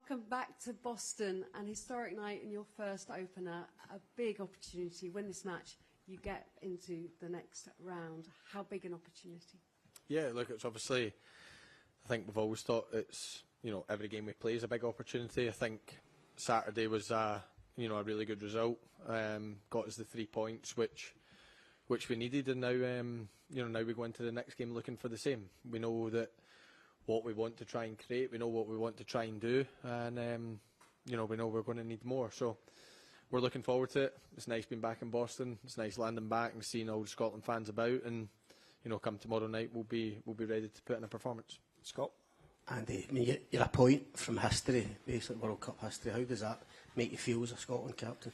welcome back to Boston, an historic night in your first opener, a big opportunity. Win this match, you get into the next round. How big an opportunity? Yeah, look, it's obviously, I think we've always thought it's, every game we play is a big opportunity. I think Saturday was, a really good result. Got us the 3 points, which we needed, and now, now we go into the next game looking for the same. We know that what we want to try and create, we know what we want to try and do, and we know we're going to need more. So we're looking forward to it. It's nice being back in Boston. It's nice landing back and seeing all the Scotland fans about, and come tomorrow night, we'll be ready to put in a performance. Scott? Andy, I mean, you're a point from history, basically World Cup history. How does that make you feel as a Scotland captain?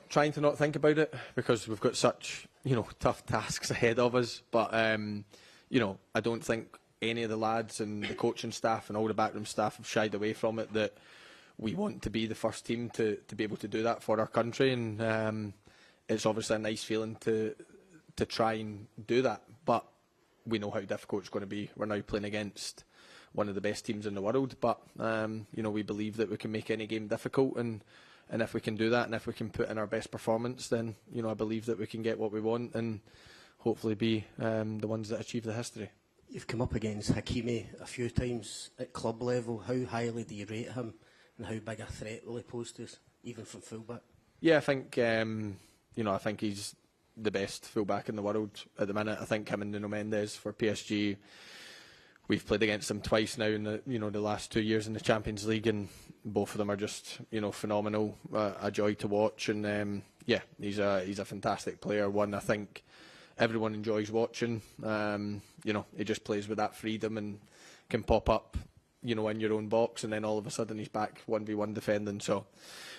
Trying to not think about it, because we've got such tough tasks ahead of us. But I don't think any of the lads and the coaching staff and all the backroom staff have shied away from it, that we want to be the first team to be able to do that for our country, and it's obviously a nice feeling to try and do that. But we know how difficult it's going to be. We're now playing against one of the best teams in the world, but we believe that we can make any game difficult, and if we can do that, and if we can put in our best performance, then I believe that we can get what we want and hopefully be the ones that achieve the history. You've come up against Hakimi a few times at club level. How highly do you rate him, and how big a threat will he pose to us, even from fullback? Yeah, I think I think he's the best fullback in the world at the minute. I think him and Nuno Mendes for PSG, we've played against them twice now in the last 2 years in the Champions League, and both of them are just phenomenal, a joy to watch. And he's a fantastic player. One I think everyone enjoys watching. He just plays with that freedom and can pop up, in your own box, and then all of a sudden he's back 1v1 defending. So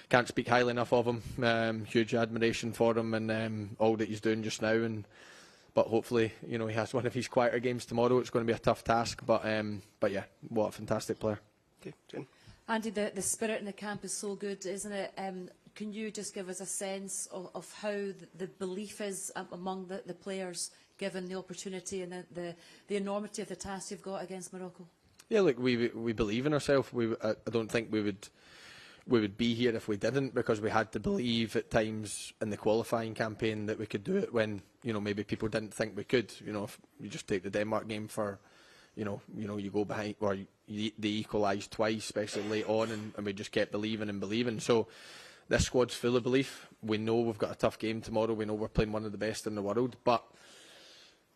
can't speak highly enough of him. Huge admiration for him and all that he's doing just now. But hopefully, he has one of his quieter games tomorrow. It's going to be a tough task, but yeah, what a fantastic player. Okay, Jen. Andy, the spirit in the camp is so good, isn't it? Can you just give us a sense of how the belief is among the players, given the opportunity and the enormity of the task you've got against Morocco? Yeah, look, we believe in ourselves. I don't think we would be here if we didn't, because we had to believe at times in the qualifying campaign that we could do it when maybe people didn't think we could. If you just take the Denmark game for, you go behind, or they equalised twice, especially late on, and we just kept believing and believing. So this squad's full of belief. We know we've got a tough game tomorrow. We know we're playing one of the best in the world, but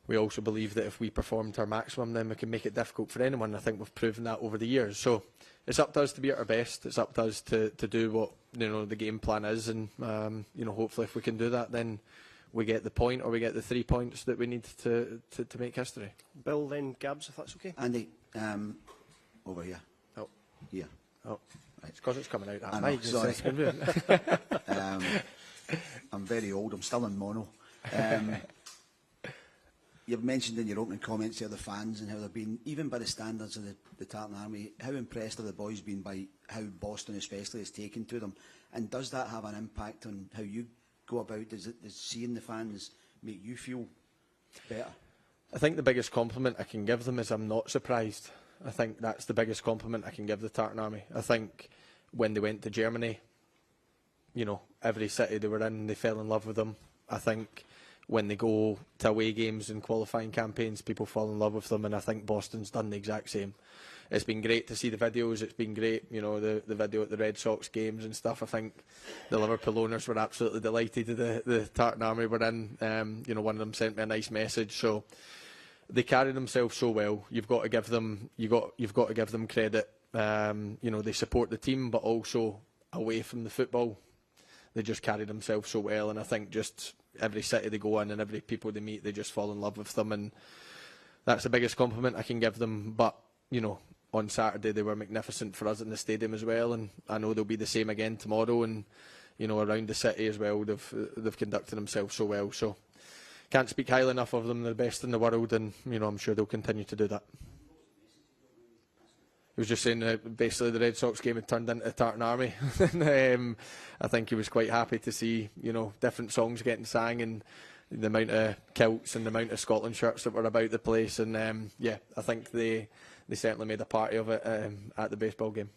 we also believe that if we perform to our maximum, then we can make it difficult for anyone. I think we've proven that over the years. So it's up to us to be at our best. It's up to us to do what the game plan is, and hopefully if we can do that, then we get the point, or we get the 3 points that we need to make history. Bill, then Gabs, if that's okay. Andy, over here. Oh, here. Oh, it's because it's coming out. That I know, sorry. It's I'm very old. I'm still in mono. You've mentioned in your opening comments here the fans and how they've been, even by the standards of the Tartan Army, how impressed have the boys been by how Boston especially has taken to them? And does that have an impact on how you go about? Does seeing the fans make you feel better? I think the biggest compliment I can give them is I'm not surprised. I think that's the biggest compliment I can give the Tartan Army. I think when they went to Germany, every city they were in, they fell in love with them. I think when they go to away games and qualifying campaigns, people fall in love with them, and I think Boston's done the exact same. It's been great to see the videos. It's been great, the video at the Red Sox games and stuff. I think the Liverpool owners were absolutely delighted that the Tartan Army were in. One of them sent me a nice message. So they carry themselves so well. You've got to give them credit. They support the team, but also away from the football, they just carry themselves so well. And I think just every city they go in and every people they meet, they just fall in love with them, and that's the biggest compliment I can give them. But on Saturday they were magnificent for us in the stadium as well, and I know they'll be the same again tomorrow, and around the city as well. They've conducted themselves so well, so can't speak highly enough of them. They're the best in the world, and I'm sure they'll continue to do that. He was just saying that basically the Red Sox game had turned into a Tartan Army. I think he was quite happy to see different songs getting sang, and the amount of kilts and the amount of Scotland shirts that were about the place. And I think they certainly made a party of it at the baseball game.